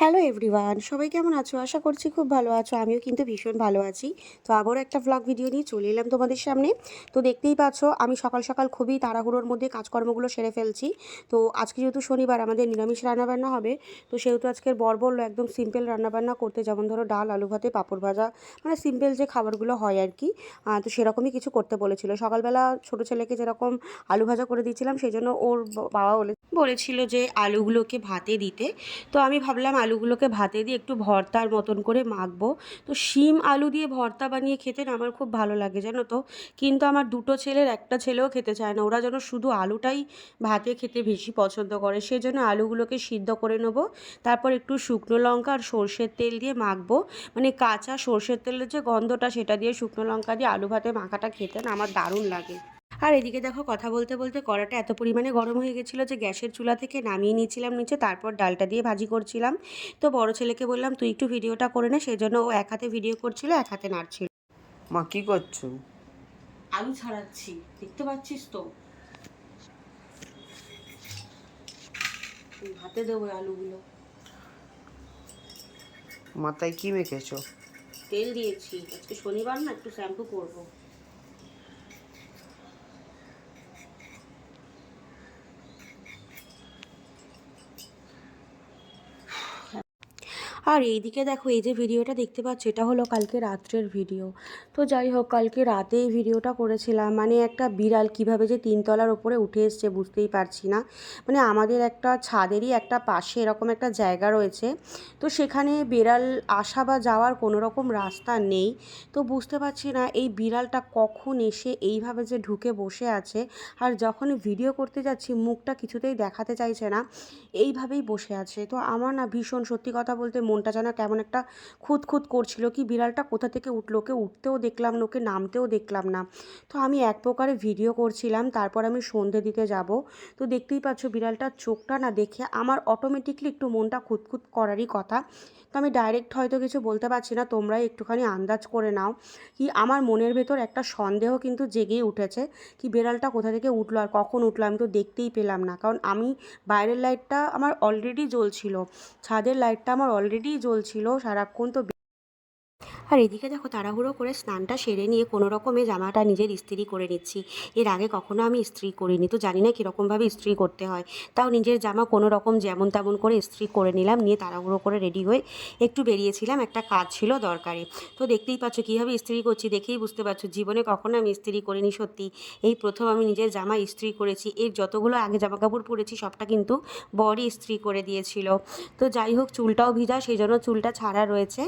Hello everyone, সবাই কেমন আছো? আশা করছি খুব ভালো আছো। আমিও কিন্তু ভীষণ ভালো আছি। তো আবারও একটা ভ্লগ ভিডিও নিয়ে চলে এলাম তোমাদের সামনে। তো দেখতেই পাচ্ছ আমি সকাল সকাল খুবই তাড়াহুড়োর মধ্যে কাজকর্মগুলো সেরে ফেলছি। তো আজকে যেহেতু শনিবার আমাদের নিরামিষ রান্নাবান্না হবে, তো সেহেতু আজকের বর বলল একদম সিম্পল রান্নাবান্না করতে, যেমন ধরো ডাল, আলু ভাতে, পাঁপড় ভাজা, মানে সিম্পল যে খাবারগুলো হয় আর কি। তো সেরকমই কিছু করতে বলেছিল। সকালবেলা ছোটো ছেলেকে যেরকম আলু ভাজা করে দিয়েছিলাম, সেই জন্য ওর বাবা বলেছিল যে আলুগুলোকে ভাতে দিতে। তো আমি ভাবলাম আলুগুলোকে ভাতে দিয়ে একটু ভর্তার মতন করে মাখবো। তো শিম আলু দিয়ে ভর্তা বানিয়ে খেতে না আমার খুব ভালো লাগে, জানো তো। কিন্তু আমার দুটো ছেলের একটা ছেলেও খেতে চায় না, ওরা যেন শুধু আলুটাই ভাতে খেতে বেশি পছন্দ করে। সেই জন্য আলুগুলোকে সিদ্ধ করে নেবো, তারপর একটু শুকনো লঙ্কা আর সর্ষের তেল দিয়ে মাখবো। মানে কাঁচা সর্ষের তেলের যে গন্ধটা, সেটা দিয়ে শুকনো লঙ্কা দিয়ে আলু ভাতে মাখাটা খেতে না আমার দারুণ লাগে। আর এদিকে দেখো, কথা বলতে বলতে কড়াটা এত পরিমাণে গরম হয়ে গেছিলো যে গ্যাসের চুলা থেকে নামিয়ে নিয়েছিলাম নিচে, তারপর ডালটা দিয়ে ভাজি করছিলাম। তো বড় ছেলেকে বললাম তুই একটু ভিডিওটা করে নে, সেই জন্য ও এক হাতে ভিডিও করছিল, এক হাতে নাড়ছিল। মা কি করছো? আলু ছাড়াচ্ছি, দেখতে পাচ্ছিস তো, ভাতে দেবো আলুগুলো। মাথায় কি মেখেছো? তেল দিয়েছি, আজকে শনিবার না, একটু শ্যাম্পু করবো। আর এইদিকে দেখো, এই যে ভিডিওটা দেখতে পাচ্ছ, এটা হলো কালকে রাত্রের ভিডিও। তো যাই হোক, কালকে রাতে এই ভিডিওটা করেছিলাম। মানে একটা বিড়াল কিভাবে যে তিনতলার ওপরে উঠে এসছে বুঝতেই পারছি না। মানে আমাদের একটা ছাদেরই একটা পাশে এরকম একটা জায়গা রয়েছে, তো সেখানে বিড়াল আসা বা যাওয়ার কোনো রকম রাস্তা নেই। তো বুঝতে পারছি না এই বিড়ালটা কখন এসে এইভাবে যে ঢুকে বসে আছে। আর যখনই ভিডিও করতে যাচ্ছি মুখটা কিছুতেই দেখাতে চাইছে না, এইভাবেই বসে আছে। তো আমার না ভীষণ, সত্যি কথা বলতে মনটা যেন কেমন একটা খুঁতখুত করছিল, কি বিড়ালটা কোথা থেকে উঠলো, ওকে উঠতেও দেখলাম না, ওকে নামতেও দেখলাম না। তো আমি এক প্রকারে ভিডিও করছিলাম, তারপর আমি সন্ধে দিতে যাব। তো দেখতেই পাচ্ছ বিড়ালটার চোখটা না দেখে আমার অটোমেটিকলি একটু মনটা খুঁতখুত করারই কথা। তো আমি ডাইরেক্ট হয়তো কিছু বলতে পারছি না, তোমরাই একটুখানি আন্দাজ করে নাও। কি আমার মনের ভেতর একটা সন্দেহ কিন্তু জেগেই উঠেছে, কি বিড়ালটা কোথা থেকে উঠলো আর কখন উঠলো, আমি তো দেখতেই পেলাম না। কারণ আমি বাইরের লাইটটা আমার অলরেডি জ্বলছিল, ছাদের লাইটটা আমার অলরেডি জ্বলছিল সারাক্ষণ। তো আর এদিকে দেখো, তাড়াহুড়ো করে স্নানটা সেরে নিয়ে কোনো রকমে জামাটা নিজের ইস্ত্রি করে নিচ্ছি। এর আগে কখনো আমি ইস্ত্রি করিনি, তো জানি না কীরকমভাবে ইস্ত্রি করতে হয়। তাও নিজের জামা কোনো রকম যেমন তেমন করে ইস্ত্রি করে নিলাম, নিয়ে তাড়াহুড়ো করে রেডি হয়ে একটু বেরিয়েছিলাম, একটা কাজ ছিল দরকারি। তো দেখতেই পাচ্ছ কীভাবে ইস্ত্রি করছি, দেখেই বুঝতে পারছো জীবনে কখনো আমি ইস্ত্রি করিনি। সত্যি এই প্রথম আমি নিজের জামা ইস্ত্রি করেছি। এর যতগুলো আগে জামা কাপড় পরেছি সবটা কিন্তু বরই ইস্ত্রি করে দিয়েছিল। তো যাই হোক, চুলটাও ভিজা, সেই জন্য চুলটা ছাড়া রয়েছে।